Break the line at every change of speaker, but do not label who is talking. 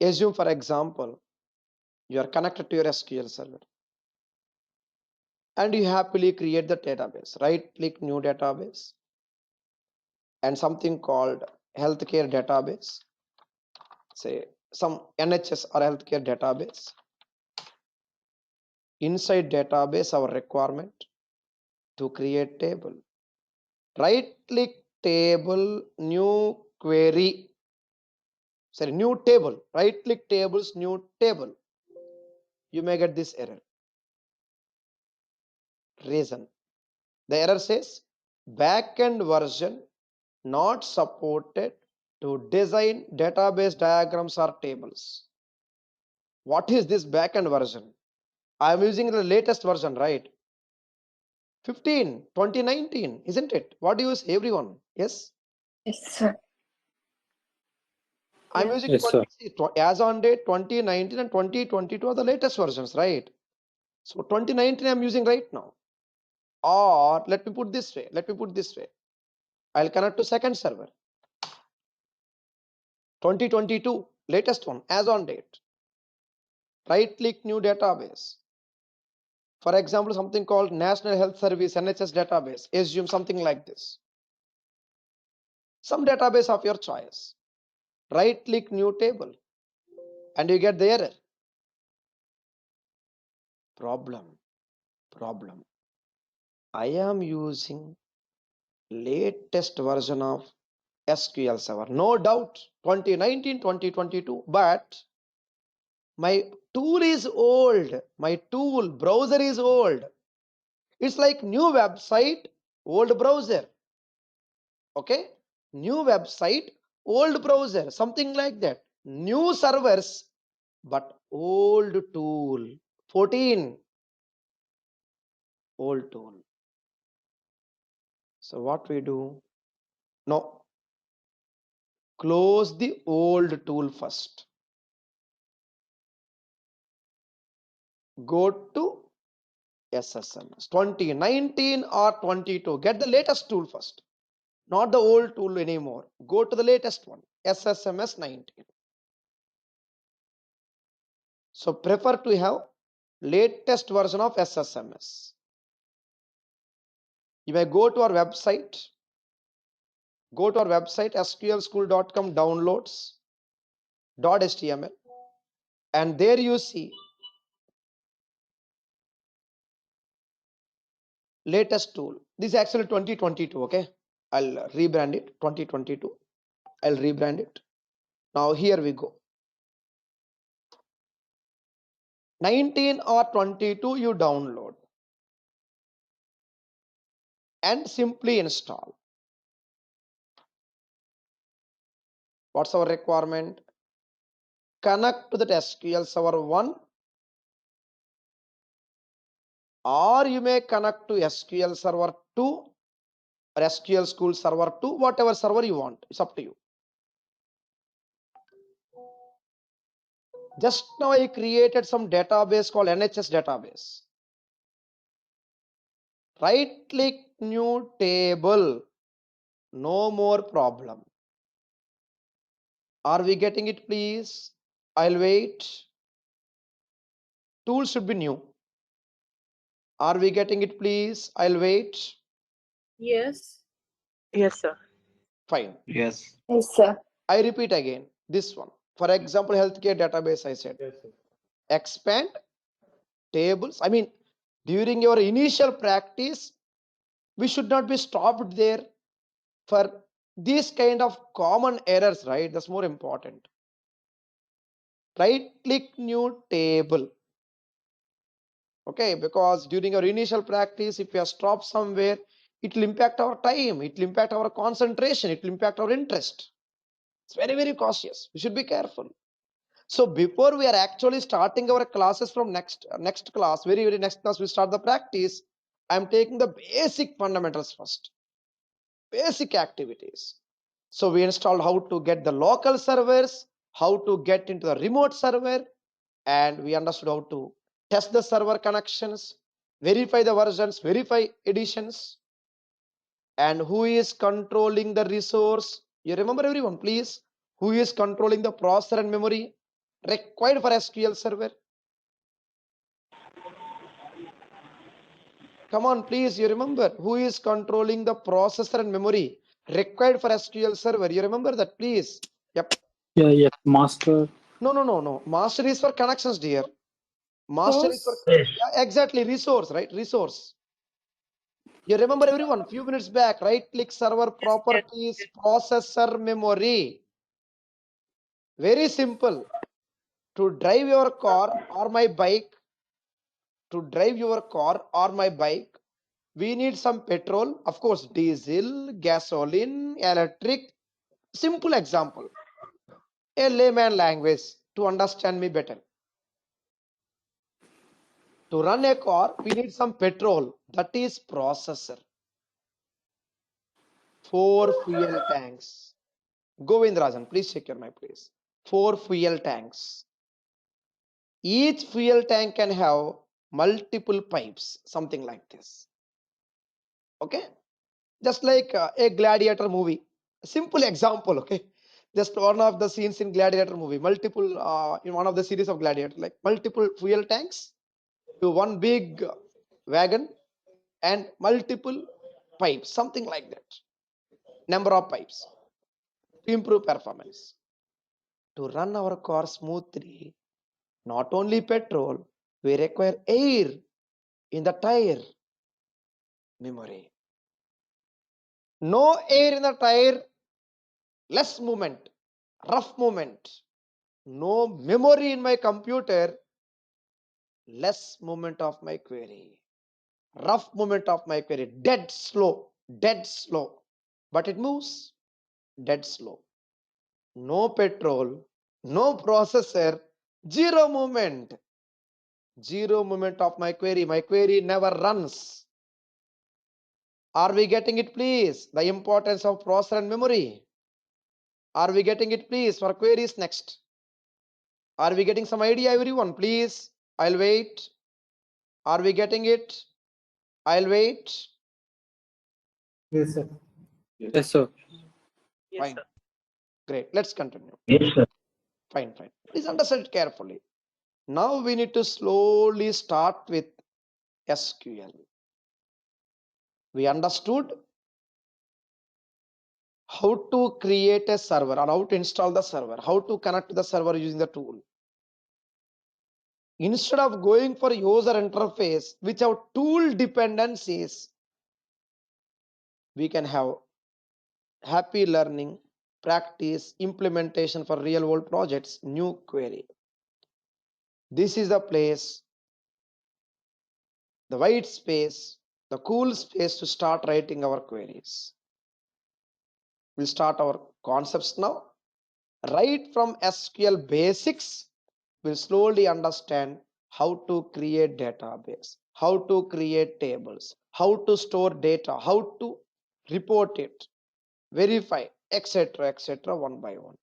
Assume, for example, you are connected to your SQL server and you happily create the database. Right click new database and something called healthcare database, say some NHS or healthcare database. Inside database, our requirement to create table. Right click table, new query, sorry, new table. Right click tables, new table. You may get this error. Reason: the error says backend version not supported to design database diagrams or tables. What is this backend version? I am using the latest version, right? 15, 2019, isn't it? What do you say, everyone? Yes?
Yes, sir.
I'm
Yeah.
using
Yes, sir.
as on date 2019 and 2022 are the latest versions, right? So 2019 I'm using right now. Or let me put this way. I'll connect to second server. 2022, latest one, as on date. Right click new database. For example, something called National Health Service, NHS database. Assume something like this. Some database of your choice. Right click new table and you get the error. Problem. I am using latest version of SQL Server. No doubt 2019, 2022, but my tool is old. My tool browser is old. It's like new website, old browser. Okay, new website, old browser, something like that. New servers, but old tool. 14, old tool. So what we do? No, close the old tool first. Go to SSMS 2019 or 22. Get the latest tool first, not the old tool anymore. Go to the latest one, SSMS 19. So prefer to have latest version of SSMS. You may go to our website. Go to our website sqlschool.com downloads.html, and there you see latest tool. This is actually 2022. Okay, I'll rebrand it 2022. I'll rebrand it. Now here we go. 19 or 22 you download and simply install. What's our requirement? Connect to the SQL Server 1, or you may connect to SQL Server 2 or SQL School Server 2, whatever server you want. It's up to you. Just now I created some database called NHS database. Right click new table. No more problem. Are we getting it, please? I'll wait. Tool should be new. Are we getting it, please? I'll wait.
Yes.
Yes, sir.
Fine.
Yes.
Yes, sir.
I repeat again. This one. For example, healthcare database, I said.
Yes, sir.
Expand tables. I mean, during your initial practice, we should not be stopped there for these kind of common errors, right? That's more important. Right click new table. Okay, because during our initial practice, if we are stopped somewhere, it will impact our time, it will impact our concentration, it will impact our interest. It's very, very cautious. We should be careful. So before we are actually starting our classes from next class, very next class, we start the practice. I'm taking the basic fundamentals first, basic activities. So we installed how to get the local servers, how to get into the remote server, and we understood how to test the server connections, verify the versions, verify editions, and who is controlling the resource. You remember, everyone, please? Who is controlling the processor and memory? required for SQL Server? Come on, please, you remember who is controlling the processor and memory required for SQL Server? You remember that, please? Yep.
Yeah, yes, master.
No. Master is for connections, dear. Master is for exactly resource, right? Resource. You remember everyone, few minutes back, right click server properties, processor memory. Very simple. To drive your car or my bike, we need some petrol, of course, diesel, gasoline, electric. Simple example, a layman language to understand me better. To run a car, we need some petrol, that is processor. 4 fuel tanks. Govindrajan, please check your mic, please. 4 fuel tanks. Each fuel tank can have multiple pipes, something like this. Okay, just like a gladiator movie. Simple example, okay? Just one of the scenes in gladiator movie, multiple in one of the series of gladiator, like multiple fuel tanks to one big wagon and multiple pipes, something like that. Number of pipes to improve performance. To run our car smoothly, not only petrol, we require air in the tire memory. No air in the tire, less movement, rough movement. No memory in my computer, less movement of my query. Rough movement of my query, dead slow. But it moves, dead slow. No petrol, no processor, zero movement. Zero movement of my query. My query never runs. Are we getting it, please? The importance of processor and memory. Are we getting it, please? For queries next. Are we getting some idea, everyone? Please, I'll wait. Are we getting it? I'll wait.
Yes, sir. Yes, sir.
Fine. Great. Let's continue.
Yes, sir.
Fine. Please understand it carefully. Now we need to slowly start with SQL. We understood how to create a server or how to install the server, how to connect to the server using the tool. Instead of going for user interface which have tool dependencies, we can have happy learning, practice, implementation for real world projects, new query. This is the place, the white space, the cool space to start writing our queries. We'll start our concepts now. Right from SQL basics, we'll slowly understand how to create database, how to create tables, how to store data, how to report it, verify, etc., one by one.